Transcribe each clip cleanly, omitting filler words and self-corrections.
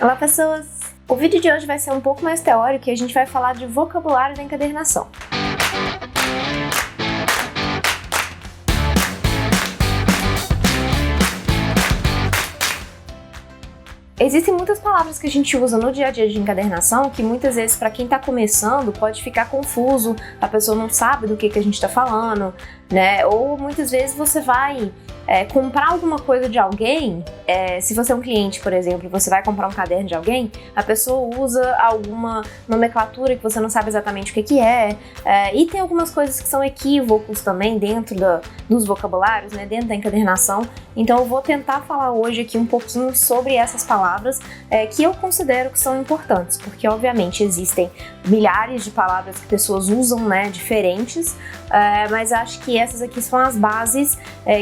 Olá, pessoas! O vídeo de hoje vai ser um pouco mais teórico e a gente vai falar de vocabulário da encadernação. Existem muitas palavras que a gente usa no dia a dia de encadernação que muitas vezes para quem está começando pode ficar confuso, a pessoa não sabe do que a gente está falando, né? Ou muitas vezes você vai comprar alguma coisa de alguém, se você é um cliente, por exemplo, você vai comprar um caderno de alguém, a pessoa usa alguma nomenclatura que você não sabe exatamente o que é, e tem algumas coisas que são equívocos também dentro dos vocabulários, né, dentro da encadernação. Então eu vou tentar falar hoje aqui um pouquinho sobre essas palavras que eu considero que são importantes, porque obviamente existem milhares de palavras que pessoas usam, né, diferentes, mas acho que essas aqui são as bases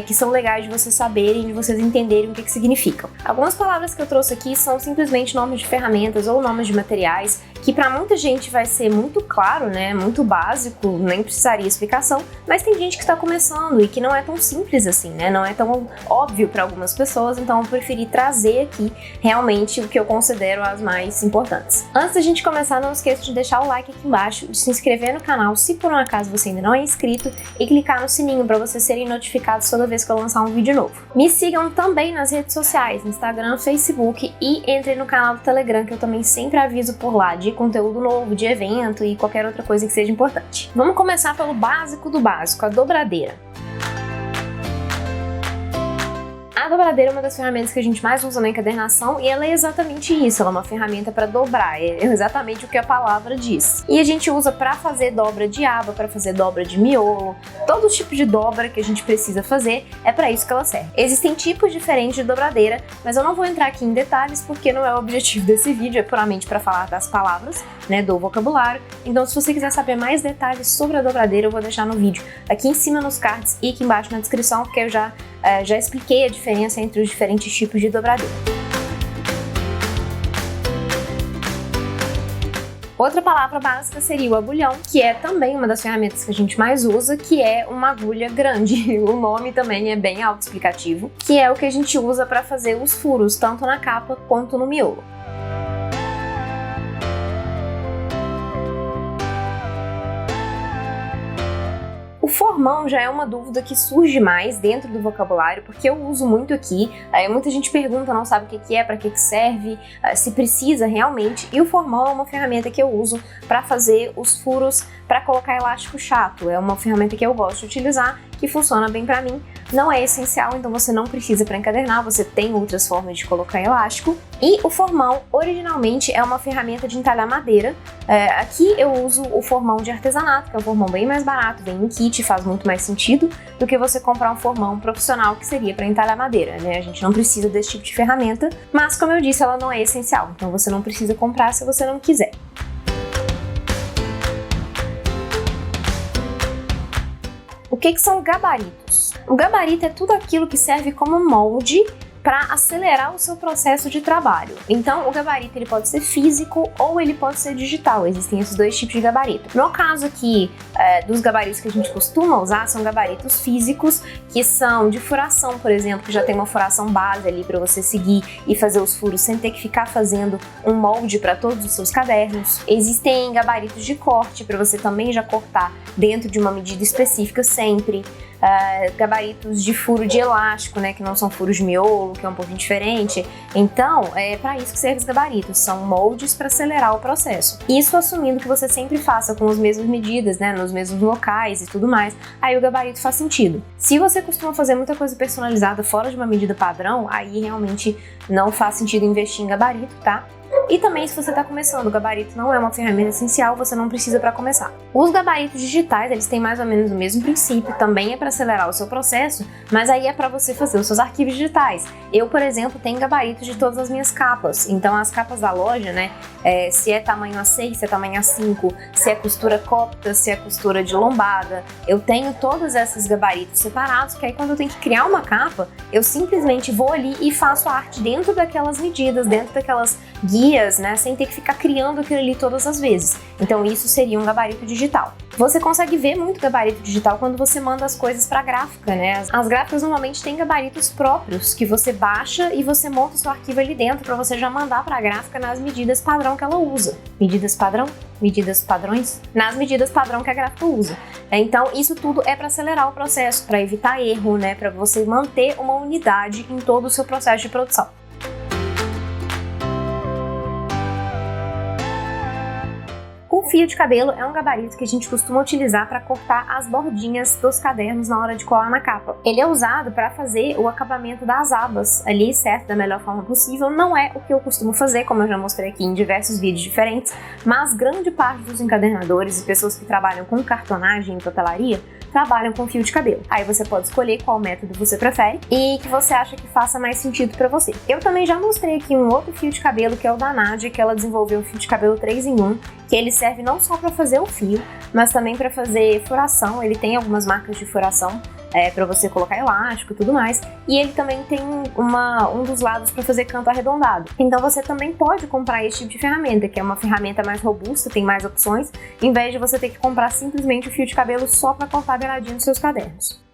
que são legais de vocês saberem, de vocês entenderem o que significam. Algumas palavras que eu trouxe aqui são simplesmente nomes de ferramentas ou nomes de materiais, que para muita gente vai ser muito claro, né, muito básico, nem precisaria explicação, mas tem gente que está começando e que não é tão simples assim, né, não é tão óbvio para algumas pessoas, então eu preferi trazer aqui realmente o que eu considero as mais importantes. Antes da gente começar, não esqueça de deixar o like aqui embaixo, de se inscrever no canal se por um acaso você ainda não é inscrito e clicar no sininho para vocês serem notificados toda vez que eu lançar um vídeo novo. Me sigam também nas redes sociais, Instagram, Facebook, e entrem no canal do Telegram, que eu também sempre aviso por lá de conteúdo novo, de evento e qualquer outra coisa que seja importante. Vamos começar pelo básico do básico, a dobradeira. A dobradeira é uma das ferramentas que a gente mais usa na encadernação e ela é exatamente isso, ela é uma ferramenta para dobrar, é exatamente o que a palavra diz. E a gente usa para fazer dobra de aba, para fazer dobra de miolo, todo tipo de dobra que a gente precisa fazer, é para isso que ela serve. Existem tipos diferentes de dobradeira, mas eu não vou entrar aqui em detalhes porque não é o objetivo desse vídeo, é puramente para falar das palavras, né, do vocabulário. Então se você quiser saber mais detalhes sobre a dobradeira, eu vou deixar no vídeo aqui em cima nos cards e aqui embaixo na descrição, porque eu já expliquei a diferença entre os diferentes tipos de dobradeira. Outra palavra básica seria o agulhão, que é também uma das ferramentas que a gente mais usa, que é uma agulha grande. O nome também é bem autoexplicativo, que é o que a gente usa para fazer os furos, tanto na capa quanto no miolo. O formão já é uma dúvida que surge mais dentro do vocabulário, porque eu uso muito aqui, muita gente pergunta, não sabe o que é, para que serve, se precisa realmente, e o formão é uma ferramenta que eu uso para fazer os furos, para colocar elástico chato, é uma ferramenta que eu gosto de utilizar, que funciona bem para mim, não é essencial, então você não precisa para encadernar, você tem outras formas de colocar elástico. E o formão, originalmente, é uma ferramenta de entalhar madeira. Aqui eu uso o formão de artesanato, que é um formão bem mais barato, vem em kit, faz muito mais sentido do que você comprar um formão profissional que seria para entalhar madeira, né? A gente não precisa desse tipo de ferramenta, mas como eu disse, ela não é essencial, então você não precisa comprar se você não quiser. O que são gabaritos? O gabarito é tudo aquilo que serve como molde para acelerar o seu processo de trabalho. Então, o gabarito ele pode ser físico ou ele pode ser digital. Existem esses dois tipos de gabarito. No caso aqui, dos gabaritos que a gente costuma usar, são gabaritos físicos, que são de furação, por exemplo, que já tem uma furação base ali para você seguir e fazer os furos sem ter que ficar fazendo um molde para todos os seus cadernos. Existem gabaritos de corte, para você também já cortar dentro de uma medida específica sempre. Gabaritos de furo de elástico, né, que não são furos de miolo, que é um pouquinho diferente. Então, é para isso que servem os gabaritos, são moldes para acelerar o processo. Isso assumindo que você sempre faça com as mesmas medidas, né, nos mesmos locais e tudo mais, aí o gabarito faz sentido. Se você costuma fazer muita coisa personalizada fora de uma medida padrão, aí realmente não faz sentido investir em gabarito, tá? E também, se você está começando, o gabarito não é uma ferramenta essencial, você não precisa para começar. Os gabaritos digitais, eles têm mais ou menos o mesmo princípio, também é para acelerar o seu processo, mas aí é para você fazer os seus arquivos digitais. Eu, por exemplo, tenho gabaritos de todas as minhas capas, então as capas da loja, né, se é tamanho A6, se é tamanho A5, se é costura cópita, se é costura de lombada, eu tenho todos esses gabaritos separados, que aí quando eu tenho que criar uma capa, eu simplesmente vou ali e faço a arte dentro daquelas medidas, dentro daquelas guias dias, né, sem ter que ficar criando aquilo ali todas as vezes. Então isso seria um gabarito digital. Você consegue ver muito gabarito digital quando você manda as coisas para gráfica, né? As gráficas normalmente têm gabaritos próprios que você baixa e você monta o seu arquivo ali dentro para você já mandar para a gráfica nas medidas padrão que ela usa. Medidas padrão? Medidas padrões? Nas medidas padrão que a gráfica usa. Então isso tudo é para acelerar o processo, para evitar erro, né? Para você manter uma unidade em todo o seu processo de produção. O fio de cabelo é um gabarito que a gente costuma utilizar para cortar as bordinhas dos cadernos na hora de colar na capa. Ele é usado para fazer o acabamento das abas ali, certo? Da melhor forma possível. Não é o que eu costumo fazer, como eu já mostrei aqui em diversos vídeos diferentes, mas grande parte dos encadernadores e pessoas que trabalham com cartonagem e papelaria trabalham com fio de cabelo. Aí você pode escolher qual método você prefere e que você acha que faça mais sentido para você. Eu também já mostrei aqui um outro fio de cabelo que é o da Nadia, que ela desenvolveu o fio de cabelo 3 em 1, que ele serve não só para fazer o fio, mas também para fazer furação. Ele tem algumas marcas de furação para você colocar elástico e tudo mais, e ele também tem um dos lados para fazer canto arredondado. Então você também pode comprar esse tipo de ferramenta, que é uma ferramenta mais robusta, tem mais opções, em vez de você ter que comprar simplesmente o fio de cabelo só para cortar beiradinho nos seus cadernos.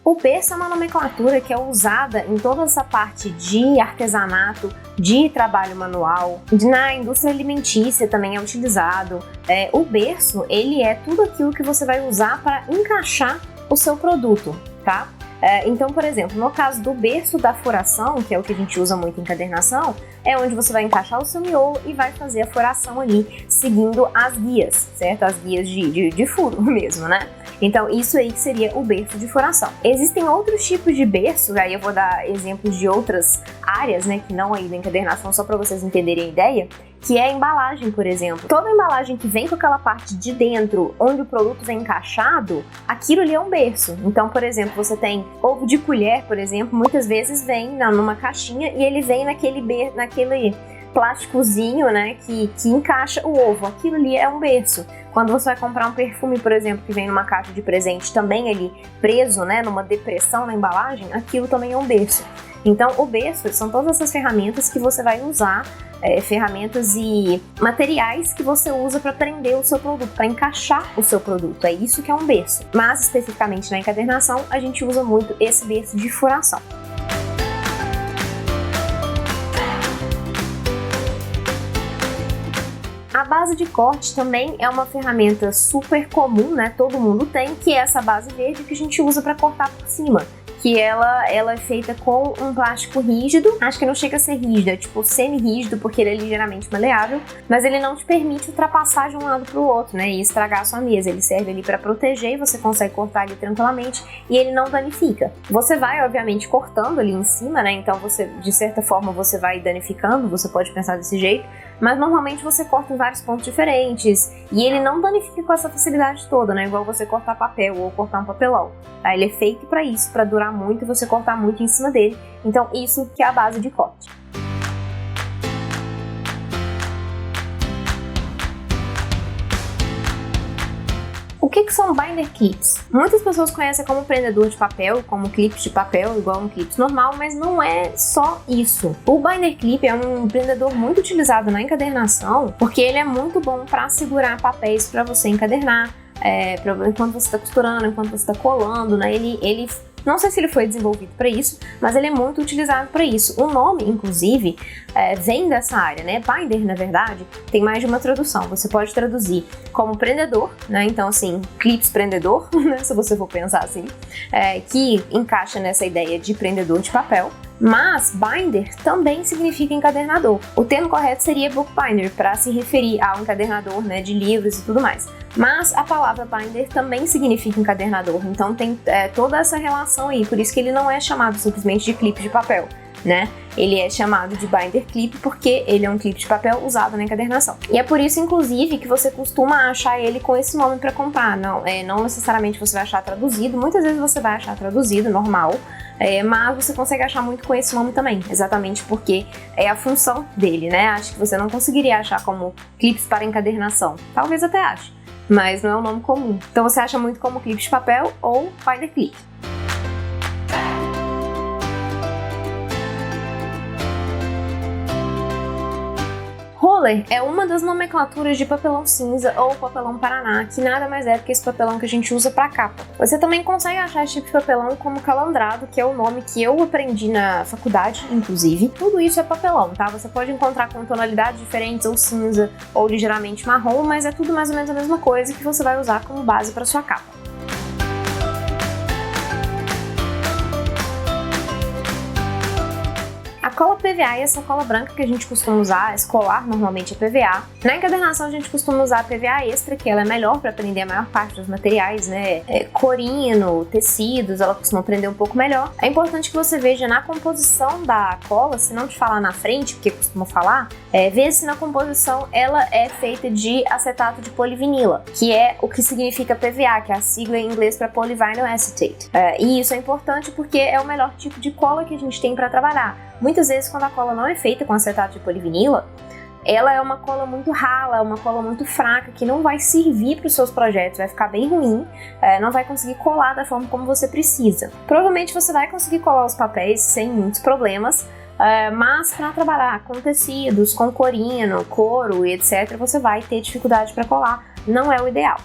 O berço é uma nomenclatura que é usada em toda essa parte de artesanato, de trabalho manual, na indústria alimentícia também é utilizado. O berço, ele é tudo aquilo que você vai usar para encaixar o seu produto, tá? Então, por exemplo, no caso do berço da furação, que é o que a gente usa muito em encadernação, é onde você vai encaixar o seu miolo e vai fazer a furação ali, seguindo as guias, certo? As guias de furo mesmo, né? Então, isso aí que seria o berço de furação. Existem outros tipos de berço, aí eu vou dar exemplos de outras áreas, né, que não aí da encadernação, só para vocês entenderem a ideia, que é a embalagem, por exemplo. Toda embalagem que vem com aquela parte de dentro, onde o produto vem encaixado, aquilo ali é um berço. Então, por exemplo, você tem ovo de colher, por exemplo, muitas vezes vem numa caixinha e ele vem naquele plásticozinho, né, que encaixa o ovo. Aquilo ali é um berço. Quando você vai comprar um perfume, por exemplo, que vem numa caixa de presente também ali preso, né, numa depressão na embalagem, aquilo também é um berço. Então, o berço são todas essas ferramentas que você vai usar, ferramentas e materiais que você usa para prender o seu produto, para encaixar o seu produto. É isso que é um berço. Mas, especificamente na encadernação, a gente usa muito esse berço de furação. A base de corte também é uma ferramenta super comum, né? Todo mundo tem, que é essa base verde que a gente usa para cortar por cima. Que ela é feita com um plástico rígido, acho que não chega a ser rígido, é tipo semi-rígido, porque ele é ligeiramente maleável, mas ele não te permite ultrapassar de um lado para o outro, né, e estragar a sua mesa. Ele serve ali para proteger e você consegue cortar ali tranquilamente e ele não danifica. Você vai, obviamente, cortando ali em cima, né, então você, de certa forma, você vai danificando, você pode pensar desse jeito, mas normalmente você corta em vários pontos diferentes e ele não danifica com essa facilidade toda, né, igual você cortar papel ou cortar um papelão. Tá? Ele é feito para isso, para durar muito e você cortar muito em cima dele. Então isso que é a base de corte. O que são binder clips? Muitas pessoas conhecem como prendedor de papel, como clips de papel, igual um clips normal, mas não é só isso. O binder clip é um prendedor muito utilizado na encadernação, porque ele é muito bom para segurar papéis para você encadernar, enquanto você está costurando, enquanto você está colando, né? Ele não sei se ele foi desenvolvido para isso, mas ele é muito utilizado para isso. O nome, inclusive, vem dessa área, né? Binder, na verdade, tem mais de uma tradução. Você pode traduzir como prendedor, né? Então, assim, clips prendedor, né? Se você for pensar assim, que encaixa nessa ideia de prendedor de papel. Mas binder também significa encadernador. O termo correto seria bookbinder, para se referir ao encadernador, né, de livros e tudo mais. Mas a palavra binder também significa encadernador, então tem toda essa relação aí, por isso que ele não é chamado simplesmente de clipe de papel, né? Ele é chamado de binder clip porque ele é um clipe de papel usado na encadernação. E é por isso, inclusive, que você costuma achar ele com esse nome para comprar. Não necessariamente você vai achar traduzido, muitas vezes você vai achar traduzido, normal, mas você consegue achar muito com esse nome também, exatamente porque é a função dele, né? Acho que você não conseguiria achar como clips para encadernação, talvez até ache, mas não é um nome comum. Então você acha muito como clipe de papel ou binder clip. Roller é uma das nomenclaturas de papelão cinza ou papelão Paraná, que nada mais é do que esse papelão que a gente usa para capa. Você também consegue achar esse tipo de papelão como calandrado, que é o nome que eu aprendi na faculdade, inclusive. Tudo isso é papelão, tá? Você pode encontrar com tonalidades diferentes, ou cinza, ou ligeiramente marrom, mas é tudo mais ou menos a mesma coisa que você vai usar como base para sua capa. A cola PVA e essa cola branca que a gente costuma usar, escolar normalmente é PVA. Na encadernação a gente costuma usar a PVA extra, que ela é melhor para prender a maior parte dos materiais, né? Corino, tecidos, ela costuma prender um pouco melhor. É importante que você veja na composição da cola, se não te falar na frente, porque costuma falar, ver se na composição ela é feita de acetato de polivinila, que é o que significa PVA, que é a sigla em inglês para polyvinyl acetate. E isso é importante porque é o melhor tipo de cola que a gente tem para trabalhar. Muitas vezes, quando a cola não é feita com acetato de polivinila, ela é uma cola muito rala, uma cola muito fraca, que não vai servir para os seus projetos, vai ficar bem ruim, não vai conseguir colar da forma como você precisa. Provavelmente você vai conseguir colar os papéis sem muitos problemas, mas para trabalhar com tecidos, com corino, couro e etc., você vai ter dificuldade para colar, não é o ideal.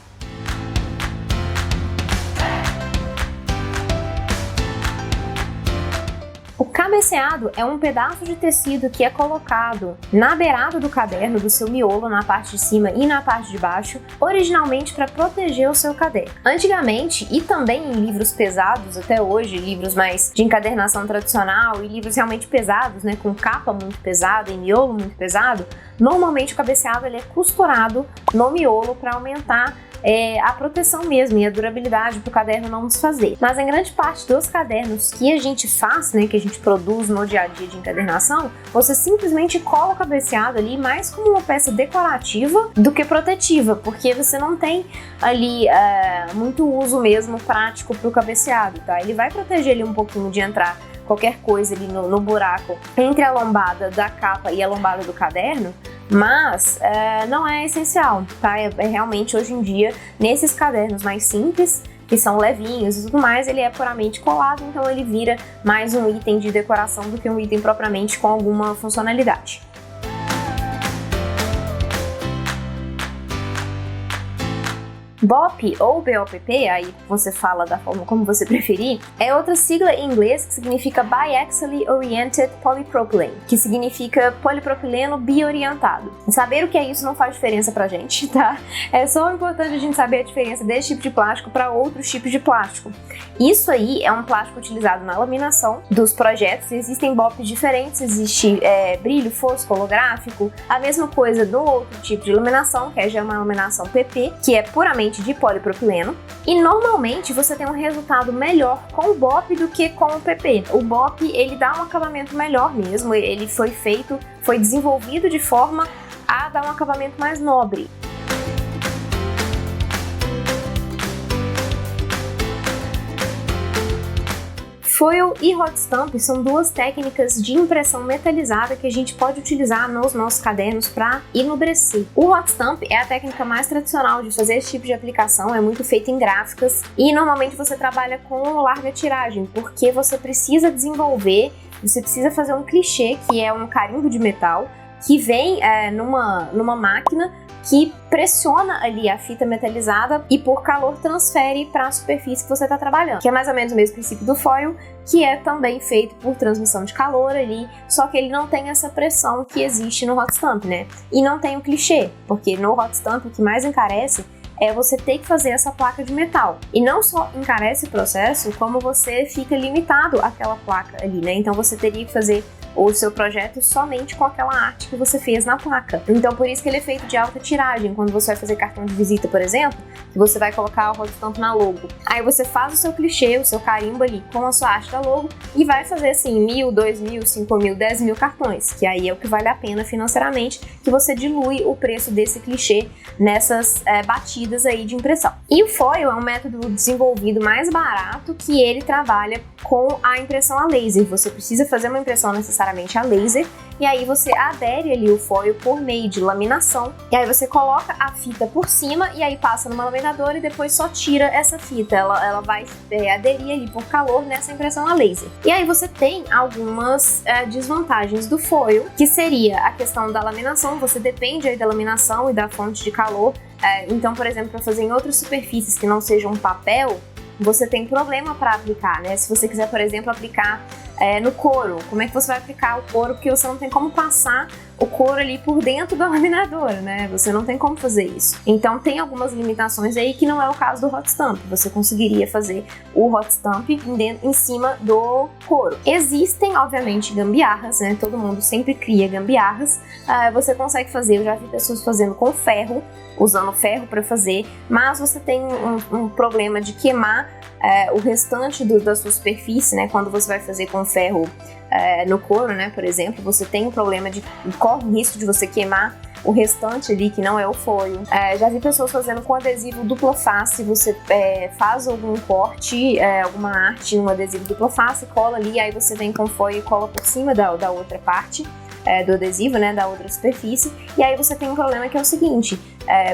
O cabeceado é um pedaço de tecido que é colocado na beirada do caderno, do seu miolo, na parte de cima e na parte de baixo, originalmente para proteger o seu caderno. Antigamente, e também em livros pesados até hoje, livros mais de encadernação tradicional e livros realmente pesados, né, com capa muito pesada e miolo muito pesado, normalmente o cabeceado ele é costurado no miolo para aumentar a proteção mesmo e a durabilidade para o caderno não desfazer. Mas em grande parte dos cadernos que a gente faz, né, que a gente produz no dia a dia de encadernação, você simplesmente cola o cabeceado ali mais como uma peça decorativa do que protetiva, porque você não tem ali muito uso mesmo prático para o cabeceado, tá? Ele vai proteger ele um pouquinho de entrar qualquer coisa ali no buraco entre a lombada da capa e a lombada do caderno, mas não é essencial, tá? Realmente hoje em dia, nesses cadernos mais simples, que são levinhos e tudo mais, ele é puramente colado, então ele vira mais um item de decoração do que um item propriamente com alguma funcionalidade. BOP ou BOPP, aí você fala da forma como você preferir, é outra sigla em inglês que significa Biaxially Oriented Polypropylene, que significa polipropileno biorientado. Saber o que é isso não faz diferença pra gente, tá? É só importante a gente saber a diferença desse tipo de plástico para outros tipos de plástico. Isso aí é um plástico utilizado na laminação dos projetos. Existem BOPs diferentes, existe brilho, fosco, holográfico, a mesma coisa do outro tipo de laminação, que é já uma laminação PP, que é puramente de polipropileno, e normalmente você tem um resultado melhor com o BOP do que com o PP. O BOP, ele dá um acabamento melhor mesmo, ele foi desenvolvido de forma a dar um acabamento mais nobre. Foil e hot stamp são duas técnicas de impressão metalizada que a gente pode utilizar nos nossos cadernos para enobrecer. O hot stamp é a técnica mais tradicional de fazer esse tipo de aplicação, é muito feita em gráficas e normalmente você trabalha com larga tiragem, porque você precisa fazer um clichê, que é um carimbo de metal, que vem numa máquina que pressiona ali a fita metalizada e por calor transfere para a superfície que você está trabalhando, que é mais ou menos o mesmo princípio do foil, que é também feito por transmissão de calor ali, só que ele não tem essa pressão que existe no hot stamp, né? E não tem o clichê, porque no hot stamp o que mais encarece é você ter que fazer essa placa de metal. E não só encarece o processo, como você fica limitado àquela placa ali, né? Então você teria que fazer o seu projeto somente com aquela arte que você fez na placa. Então por isso que ele é feito de alta tiragem. Quando você vai fazer cartão de visita, por exemplo, que você vai colocar o hot stamp na logo, aí você faz o seu clichê, o seu carimbo ali com a sua arte da logo e vai fazer assim 1.000, 2.000, 5.000, 10.000 cartões, que aí é o que vale a pena financeiramente, que você dilui o preço desse clichê nessas batidas aí de impressão. E o foil é um método desenvolvido mais barato, que ele trabalha com a impressão a laser. Você precisa fazer uma impressão necessariamente a laser, e aí você adere ali o foil por meio de laminação, e aí você coloca a fita por cima e aí passa numa laminadora e depois só tira essa fita. Ela vai aderir ali por calor nessa impressão a laser. E aí você tem algumas desvantagens do foil, que seria a questão da laminação. Você depende aí da laminação e da fonte de calor. Então, por exemplo, para fazer em outras superfícies que não sejam papel, você tem problema para aplicar, né? Se você quiser, por exemplo, aplicar no couro, como é que você vai aplicar o couro? Porque você não tem como passar o couro ali por dentro da laminadora, né? Você não tem como fazer isso. Então tem algumas limitações aí que não é o caso do hot stamp. Você conseguiria fazer o hot stamp em cima do couro. Existem, obviamente, gambiarras, né? Todo mundo sempre cria gambiarras. Você consegue fazer, eu já vi pessoas fazendo com ferro, usando ferro para fazer, mas você tem um problema de queimar o restante da sua superfície, né? Quando você vai fazer com ferro no couro, né, por exemplo, você tem um problema corre o risco de você queimar o restante ali, que não é o foil. Já vi pessoas fazendo com adesivo dupla face. Você faz algum corte, alguma arte no adesivo dupla face, cola ali, aí você vem com foil e cola por cima da outra parte do adesivo, né, da outra superfície, e aí você tem um problema que é o seguinte: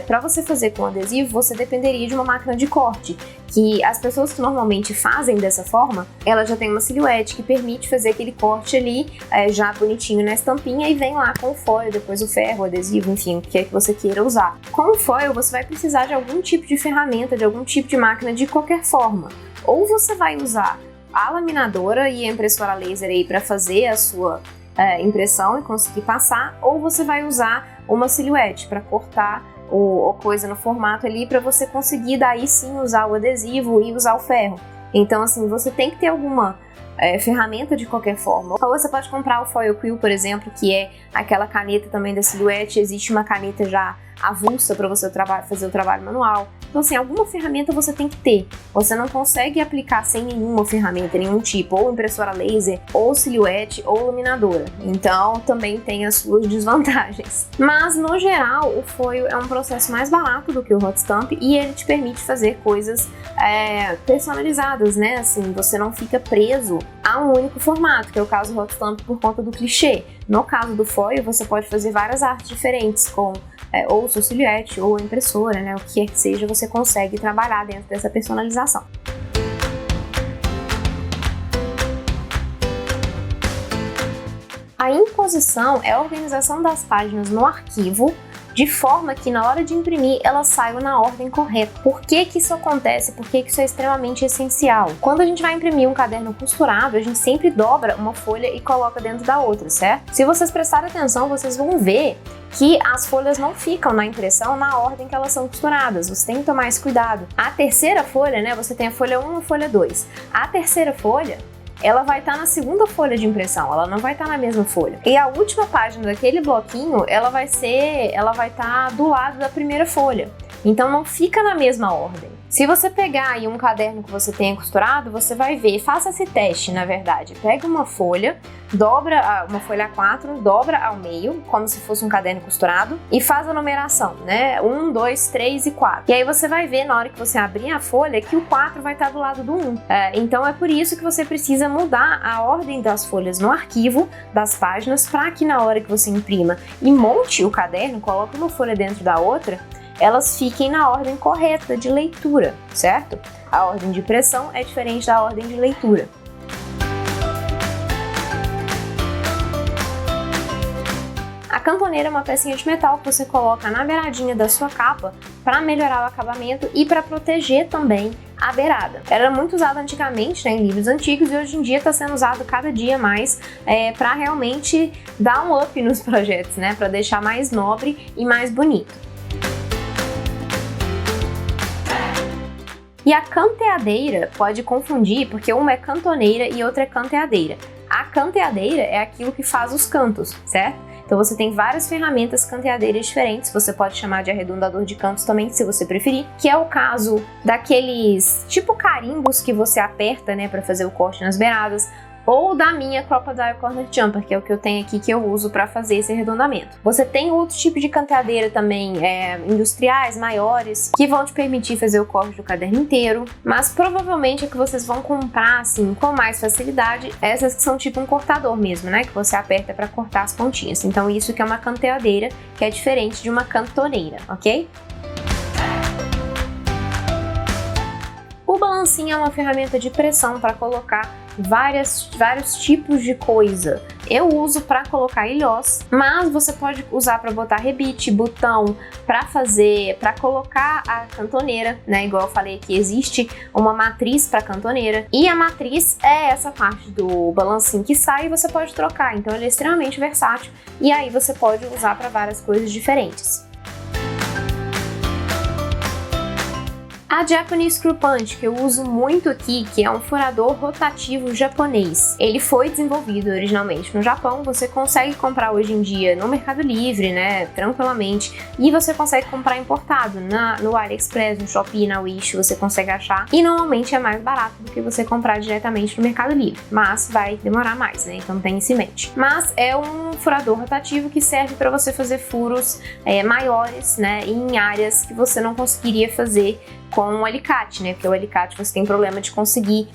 para você fazer com adesivo, você dependeria de uma máquina de corte, que as pessoas que normalmente fazem dessa forma, ela já tem uma silhuete que permite fazer aquele corte ali, já bonitinho na estampinha, e vem lá com o foil, depois o ferro, o adesivo, enfim, o que é que você queira usar. Com o foil, você vai precisar de algum tipo de ferramenta, de algum tipo de máquina de qualquer forma. Ou você vai usar a laminadora e a impressora laser aí para fazer a sua impressão e conseguir passar, ou você vai usar uma silhuete para cortar ou coisa no formato ali, para você conseguir daí sim usar o adesivo e usar o ferro. Então assim, você tem que ter alguma ferramenta de qualquer forma. Ou você pode comprar o foil quill, por exemplo, que é aquela caneta também da silhuete. Existe uma caneta já avulsa para você fazer o trabalho manual. Então assim, alguma ferramenta você tem que ter. Você não consegue aplicar sem nenhuma ferramenta, nenhum tipo, ou impressora laser, ou silhuete, ou laminadora. Então também tem as suas desvantagens. Mas no geral, o foil é um processo mais barato do que o hot stamp, e ele te permite fazer coisas personalizadas, né? Assim, você não fica preso a um único formato, que é o caso do hot stamp por conta do clichê. No caso do foil, você pode fazer várias artes diferentes com ou sua silhuete, ou a impressora, né? O que quer que seja, você consegue trabalhar dentro dessa personalização. A imposição é a organização das páginas no arquivo de forma que na hora de imprimir elas saiam na ordem correta. Por que que isso acontece? Por que que isso é extremamente essencial? Quando a gente vai imprimir um caderno costurado, a gente sempre dobra uma folha e coloca dentro da outra, certo? Se vocês prestarem atenção, vocês vão ver que as folhas não ficam na impressão na ordem que elas são costuradas. Você tem que tomar esse cuidado. A terceira folha, né? Você tem a folha 1 e a folha 2. A terceira folha, ela vai estar na segunda folha de impressão, ela não vai estar na mesma folha. E a última página daquele bloquinho, ela vai estar do lado da primeira folha. Então não fica na mesma ordem. Se você pegar aí um caderno que você tenha costurado, você vai ver, faça esse teste, na verdade. Pega uma folha, dobra uma folha A4, dobra ao meio, como se fosse um caderno costurado, e faz a numeração, né? 1, 2, 3 e 4. E aí você vai ver, na hora que você abrir a folha, que o 4 vai estar do lado do 1. Então é por isso que você precisa mudar a ordem das folhas no arquivo, das páginas, para que na hora que você imprima e monte o caderno, coloque uma folha dentro da outra, elas fiquem na ordem correta de leitura, certo? A ordem de impressão é diferente da ordem de leitura. A cantoneira é uma pecinha de metal que você coloca na beiradinha da sua capa para melhorar o acabamento e para proteger também a beirada. Era muito usada antigamente, né, em livros antigos, e hoje em dia está sendo usado cada dia mais para realmente dar um up nos projetos, né, para deixar mais nobre e mais bonito. E a canteadeira pode confundir, porque uma é cantoneira e outra é canteadeira. A canteadeira é aquilo que faz os cantos, certo? Então você tem várias ferramentas canteadeiras diferentes, você pode chamar de arredondador de cantos também, se você preferir, que é o caso daqueles tipo carimbos que você aperta, né, para fazer o corte nas beiradas, ou da minha Crocodile Corner Jumper, que é o que eu tenho aqui que eu uso para fazer esse arredondamento. Você tem outro tipo de canteadeira também, industriais, maiores, que vão te permitir fazer o corte do caderno inteiro, mas provavelmente é que vocês vão comprar assim com mais facilidade essas que são tipo um cortador mesmo, né, que você aperta para cortar as pontinhas. Então isso que é uma canteadeira, que é diferente de uma cantoneira, ok? O balancinho é uma ferramenta de pressão para colocar vários tipos de coisa. Eu uso para colocar ilhós, mas você pode usar para botar rebite, botão, para colocar a cantoneira, né? Igual eu falei que existe uma matriz para cantoneira, e a matriz é essa parte do balancinho que sai e você pode trocar. Então ele é extremamente versátil e aí você pode usar para várias coisas diferentes. A Japanese Screw Punch, que eu uso muito aqui, que é um furador rotativo japonês. Ele foi desenvolvido originalmente no Japão, você consegue comprar hoje em dia no Mercado Livre, né, tranquilamente, e você consegue comprar importado no AliExpress, no Shopee, na Wish, você consegue achar, e normalmente é mais barato do que você comprar diretamente no Mercado Livre, mas vai demorar mais, né, então tem isso em mente. Mas é um furador rotativo que serve para você fazer furos maiores, né, em áreas que você não conseguiria fazer com um alicate, né? Porque o alicate você tem problema de conseguir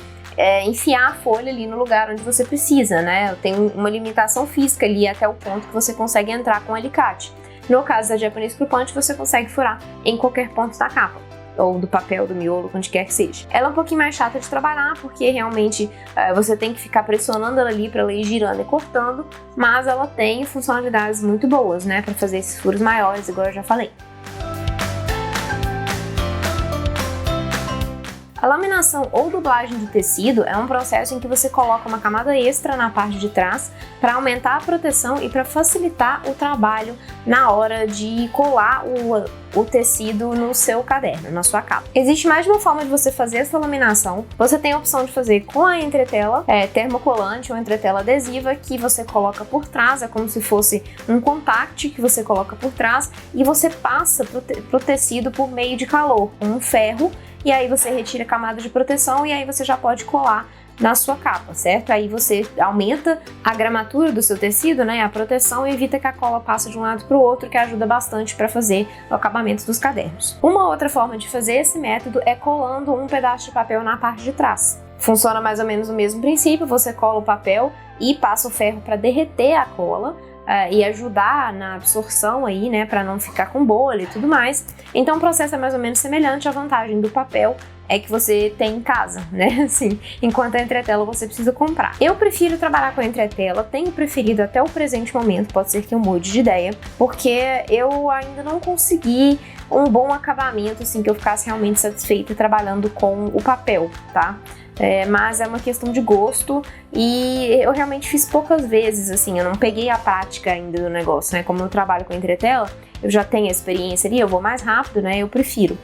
enfiar a folha ali no lugar onde você precisa, né? Tem uma limitação física ali até o ponto que você consegue entrar com o alicate. No caso da Japanese Screw Punch, você consegue furar em qualquer ponto da capa, ou do papel, do miolo, onde quer que seja. Ela é um pouquinho mais chata de trabalhar, porque realmente você tem que ficar pressionando ela ali para ela ir girando e cortando, mas ela tem funcionalidades muito boas, né? Para fazer esses furos maiores, igual eu já falei. A laminação ou dublagem do tecido é um processo em que você coloca uma camada extra na parte de trás para aumentar a proteção e para facilitar o trabalho na hora de colar o tecido no seu caderno, na sua capa. Existe mais de uma forma de você fazer essa laminação. Você tem a opção de fazer com a entretela termocolante ou entretela adesiva, que você coloca por trás, é como se fosse um contact que você coloca por trás e você passa pro tecido por meio de calor, com um ferro, e aí você retira a camada de proteção e aí você já pode colar na sua capa, certo? Aí você aumenta a gramatura do seu tecido, né, a proteção, e evita que a cola passe de um lado para o outro, que ajuda bastante para fazer o acabamento dos cadernos. Uma outra forma de fazer esse método é colando um pedaço de papel na parte de trás. Funciona mais ou menos o mesmo princípio, você cola o papel e passa o ferro para derreter a cola, e ajudar na absorção aí, né, para não ficar com bolha e tudo mais. Então o processo é mais ou menos semelhante. A vantagem do papel é que você tem em casa, né, assim, enquanto a entretela você precisa comprar. Eu prefiro trabalhar com a entretela, tenho preferido até o presente momento, pode ser que eu mude de ideia, porque eu ainda não consegui um bom acabamento, assim, que eu ficasse realmente satisfeita trabalhando com o papel, tá? Mas é uma questão de gosto e eu realmente fiz poucas vezes, assim, eu não peguei a prática ainda do negócio, né? Como eu trabalho com entretela, eu já tenho a experiência ali, eu vou mais rápido, né? Eu prefiro.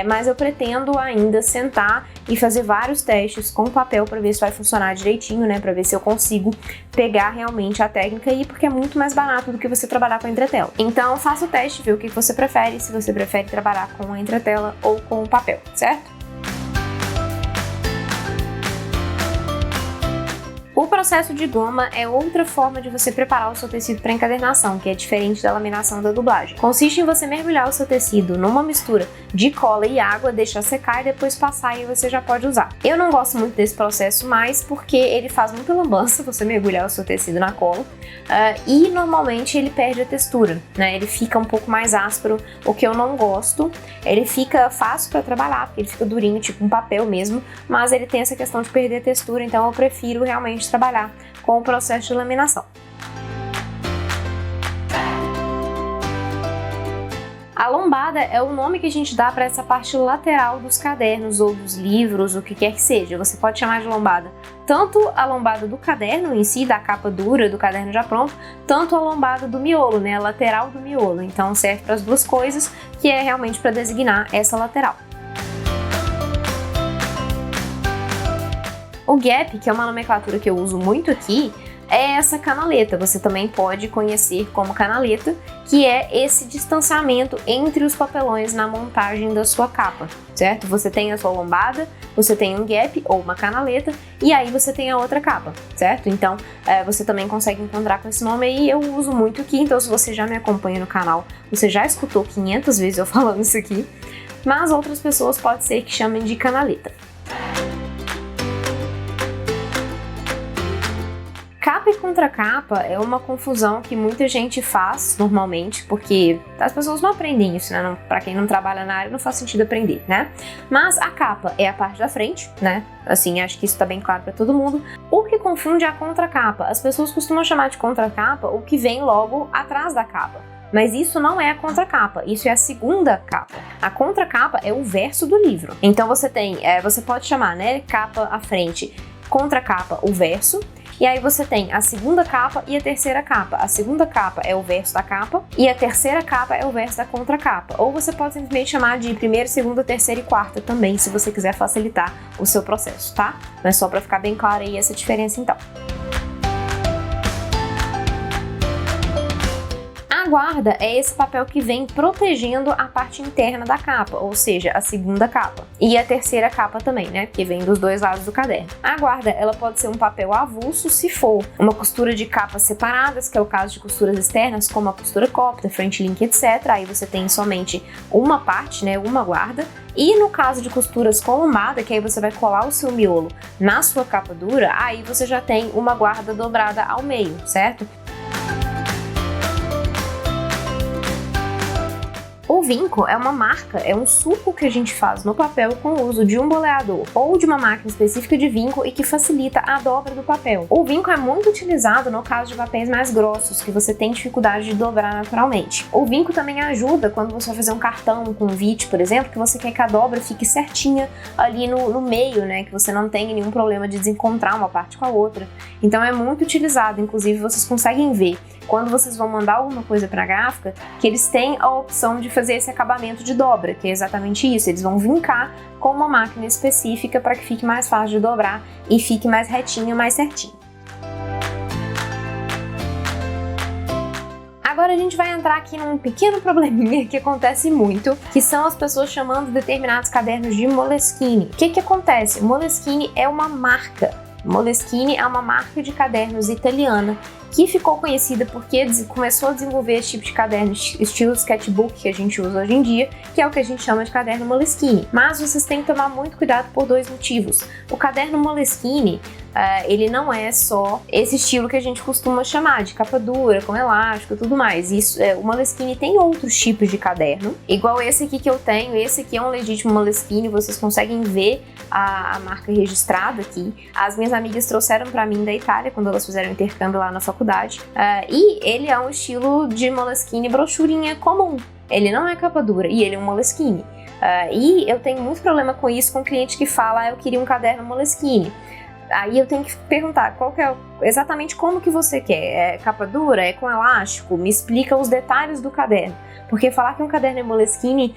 Mas eu pretendo ainda sentar e fazer vários testes com papel para ver se vai funcionar direitinho, né? Para ver se eu consigo pegar realmente a técnica aí, porque é muito mais barato do que você trabalhar com a entretela. Então faça o teste, vê o que você prefere, se você prefere trabalhar com a entretela ou com o papel, certo? O processo de goma é outra forma de você preparar o seu tecido para encadernação, que é diferente da laminação da dublagem. Consiste em você mergulhar o seu tecido numa mistura de cola e água, deixar secar e depois passar e você já pode usar. Eu não gosto muito desse processo mais porque ele faz muita lambança você mergulhar o seu tecido na cola e normalmente ele perde a textura, né? Ele fica um pouco mais áspero, o que eu não gosto. Ele fica fácil para trabalhar, porque ele fica durinho, tipo um papel mesmo, mas ele tem essa questão de perder a textura, então eu prefiro realmente trabalhar com o processo de laminação. A lombada é o nome que a gente dá para essa parte lateral dos cadernos ou dos livros, o que quer que seja. Você pode chamar de lombada tanto a lombada do caderno em si, da capa dura do caderno já pronto, tanto a lombada do miolo, né, a lateral do miolo. Então serve para as duas coisas, que é realmente para designar essa lateral. O gap, que é uma nomenclatura que eu uso muito aqui, é essa canaleta. Você também pode conhecer como canaleta, que é esse distanciamento entre os papelões na montagem da sua capa, certo? Você tem a sua lombada, você tem um gap ou uma canaleta, e aí você tem a outra capa, certo? Então, você também consegue encontrar com esse nome aí, eu uso muito aqui, então se você já me acompanha no canal, você já escutou 500 vezes eu falando isso aqui, mas outras pessoas pode ser que chamem de canaleta. Capa e contracapa é uma confusão que muita gente faz normalmente, porque as pessoas não aprendem isso, né? Pra quem não trabalha na área não faz sentido aprender, né? Mas a capa é a parte da frente, né? Assim, acho que isso tá bem claro pra todo mundo. O que confunde é a contracapa. As pessoas costumam chamar de contracapa o que vem logo atrás da capa. Mas isso não é a contracapa, isso é a segunda capa. A contracapa é o verso do livro. Então você pode chamar, né, capa à frente, contracapa, o verso. E aí você tem a segunda capa e a terceira capa. A segunda capa é o verso da capa e a terceira capa é o verso da contracapa. Ou você pode simplesmente chamar de primeira, segunda, terceira e quarta também, se você quiser facilitar o seu processo, tá? Mas só para ficar bem clara aí essa diferença então. A guarda é esse papel que vem protegendo a parte interna da capa, ou seja, a segunda capa. E a terceira capa também, né, que vem dos dois lados do caderno. A guarda, ela pode ser um papel avulso se for uma costura de capas separadas, que é o caso de costuras externas, como a costura cópita, frente link, etc. Aí você tem somente uma parte, né, uma guarda. E no caso de costuras com lombada, que aí você vai colar o seu miolo na sua capa dura, aí você já tem uma guarda dobrada ao meio, certo? O vinco é uma marca, é um suco que a gente faz no papel com o uso de um boleador ou de uma máquina específica de vinco e que facilita a dobra do papel. O vinco é muito utilizado no caso de papéis mais grossos, que você tem dificuldade de dobrar naturalmente. O vinco também ajuda quando você vai fazer um cartão, um convite, por exemplo, que você quer que a dobra fique certinha ali no meio, né, que você não tenha nenhum problema de desencontrar uma parte com a outra. Então é muito utilizado, inclusive vocês conseguem ver quando vocês vão mandar alguma coisa para a gráfica, que eles têm a opção de fazer esse acabamento de dobra, que é exatamente isso, eles vão vincar com uma máquina específica para que fique mais fácil de dobrar e fique mais retinho, mais certinho. Agora a gente vai entrar aqui num pequeno probleminha que acontece muito, que são as pessoas chamando determinados cadernos de Moleskine. O que acontece? Moleskine é uma marca. Moleskine é uma marca de cadernos italiana que ficou conhecida porque começou a desenvolver esse tipo de caderno estilo sketchbook que a gente usa hoje em dia, que é o que a gente chama de caderno Moleskine. Mas vocês têm que tomar muito cuidado por dois motivos. O caderno Moleskine, ele não é só esse estilo que a gente costuma chamar de capa dura, com elástico e tudo mais. O Moleskine tem outros tipos de caderno, igual esse aqui que eu tenho. Esse aqui é um legítimo Moleskine, vocês conseguem ver a marca registrada aqui. As minhas amigas trouxeram para mim da Itália, quando elas fizeram intercâmbio lá na faculdade. E ele é um estilo de Moleskine brochurinha comum. Ele não é capa dura e ele é um Moleskine. E eu tenho muito problema com isso, com cliente que fala, eu queria um caderno Moleskine. Aí eu tenho que perguntar exatamente como que você quer. É capa dura? É com elástico? Me explica os detalhes do caderno. Porque falar que um caderno é Moleskine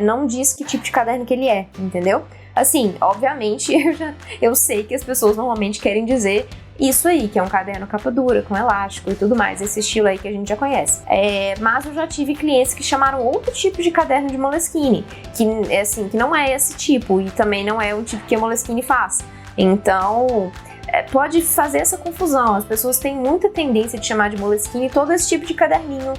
não diz que tipo de caderno que ele é, entendeu? Assim, obviamente, eu sei que as pessoas normalmente querem dizer isso aí, que é um caderno capa dura, com elástico e tudo mais, esse estilo aí que a gente já conhece. Mas eu já tive clientes que chamaram outro tipo de caderno de Moleskine, que não é esse tipo, e também não é o tipo que a Moleskine faz. Então, pode fazer essa confusão. As pessoas têm muita tendência de chamar de Moleskine todo esse tipo de caderninho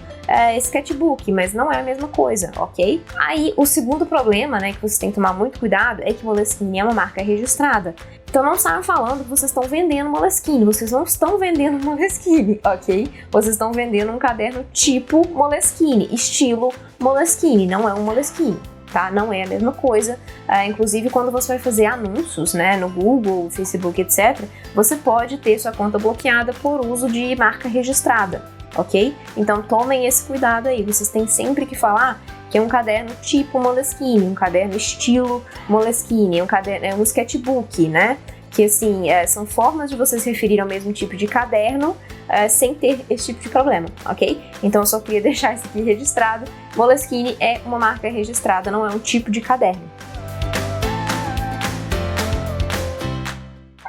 sketchbook, mas não é a mesma coisa, ok? Aí, o segundo problema, né, que vocês têm que tomar muito cuidado, é que Moleskine é uma marca registrada. Então não saiam falando que vocês estão vendendo Moleskine, vocês não estão vendendo Moleskine, ok? Vocês estão vendendo um caderno tipo Moleskine, estilo Moleskine, não é um Moleskine. Tá? Não é a mesma coisa. Inclusive, quando você vai fazer anúncios, né, no Google, Facebook, etc., você pode ter sua conta bloqueada por uso de marca registrada, ok? Então, tomem esse cuidado aí. Vocês têm sempre que falar que é um caderno tipo Moleskine, um caderno estilo Moleskine, é um sketchbook, né? Que, assim, são formas de você se referir ao mesmo tipo de caderno sem ter esse tipo de problema, ok? Então eu só queria deixar isso aqui registrado. Moleskine é uma marca registrada, não é um tipo de caderno.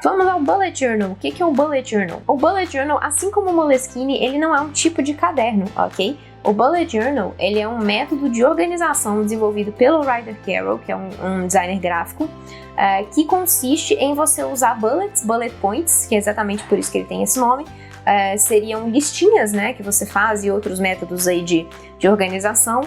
Vamos ao Bullet Journal. O que é o Bullet Journal? O Bullet Journal, assim como o Moleskine, ele não é um tipo de caderno, ok? O Bullet Journal, ele é um método de organização desenvolvido pelo Ryder Carroll, que é um designer gráfico, que consiste em você usar bullet points, que é exatamente por isso que ele tem esse nome. Seriam listinhas, né, que você faz e outros métodos aí de organização,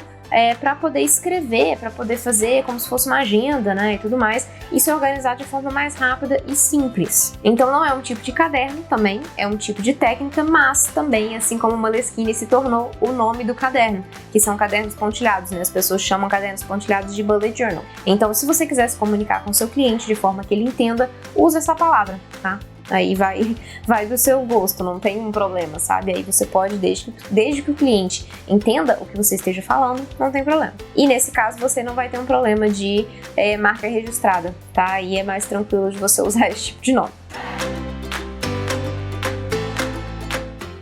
para poder escrever, para poder fazer como se fosse uma agenda, né, e tudo mais, e se organizar de forma mais rápida e simples. Então não é um tipo de caderno também, é um tipo de técnica, mas também, assim como o Moleskine se tornou o nome do caderno, que são cadernos pontilhados, né, as pessoas chamam cadernos pontilhados de Bullet Journal. Então se você quiser se comunicar com seu cliente de forma que ele entenda, use essa palavra, tá? Aí vai do seu gosto, não tem um problema, sabe? Aí você pode, desde que o cliente entenda o que você esteja falando, não tem problema. E nesse caso você não vai ter um problema de marca registrada, tá? Aí é mais tranquilo de você usar esse tipo de nome.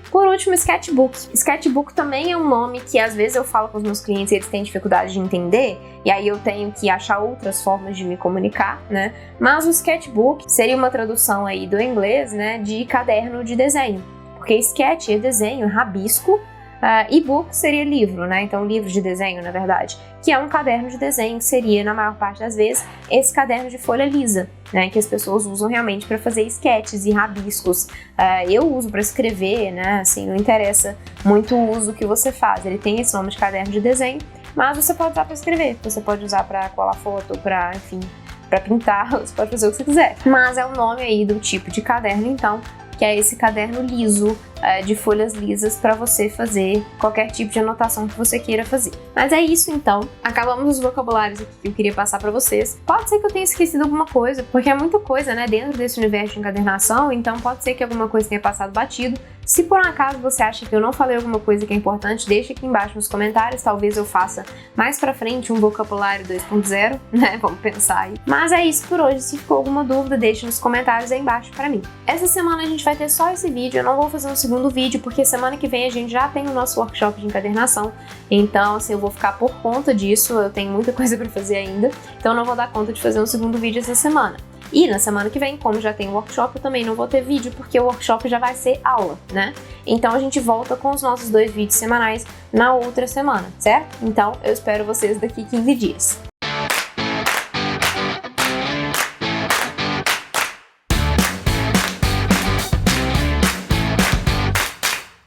Por último, Sketchbook. Sketchbook também é um nome que às vezes eu falo com os meus clientes e eles têm dificuldade de entender, e aí eu tenho que achar outras formas de me comunicar, né? Mas o Sketchbook seria uma tradução aí do inglês, né, de caderno de desenho. Porque sketch é desenho, rabisco, e book seria livro, né? Então livro de desenho, na verdade, que é um caderno de desenho, que seria, na maior parte das vezes, esse caderno de folha lisa, né? Que as pessoas usam realmente para fazer sketches e rabiscos. Eu uso para escrever, né? Assim, não interessa muito o uso que você faz. Ele tem esse nome de caderno de desenho, mas você pode usar para escrever, você pode usar para colar foto, para, enfim, para pintar, você pode fazer o que você quiser. Mas é o nome aí do tipo de caderno, então, que é esse caderno liso, de folhas lisas, para você fazer qualquer tipo de anotação que você queira fazer. Mas é isso então, acabamos os vocabulários aqui que eu queria passar para vocês. Pode ser que eu tenha esquecido alguma coisa, porque é muita coisa, né, dentro desse universo de encadernação, então pode ser que alguma coisa tenha passado batido. Se por um acaso você acha que eu não falei alguma coisa que é importante, deixa aqui embaixo nos comentários, talvez eu faça mais pra frente um vocabulário 2.0, né, vamos pensar aí. Mas é isso por hoje, se ficou alguma dúvida, deixa nos comentários aí embaixo pra mim. Essa semana a gente vai ter só esse vídeo, eu não vou fazer um segundo vídeo, porque semana que vem a gente já tem o nosso workshop de encadernação, então assim, eu vou ficar por conta disso, eu tenho muita coisa pra fazer ainda, então eu não vou dar conta de fazer um segundo vídeo essa semana. E na semana que vem, como já tem o workshop, eu também não vou ter vídeo, porque o workshop já vai ser aula, né? Então a gente volta com os nossos 2 vídeos semanais na outra semana, certo? Então eu espero vocês daqui 15 dias.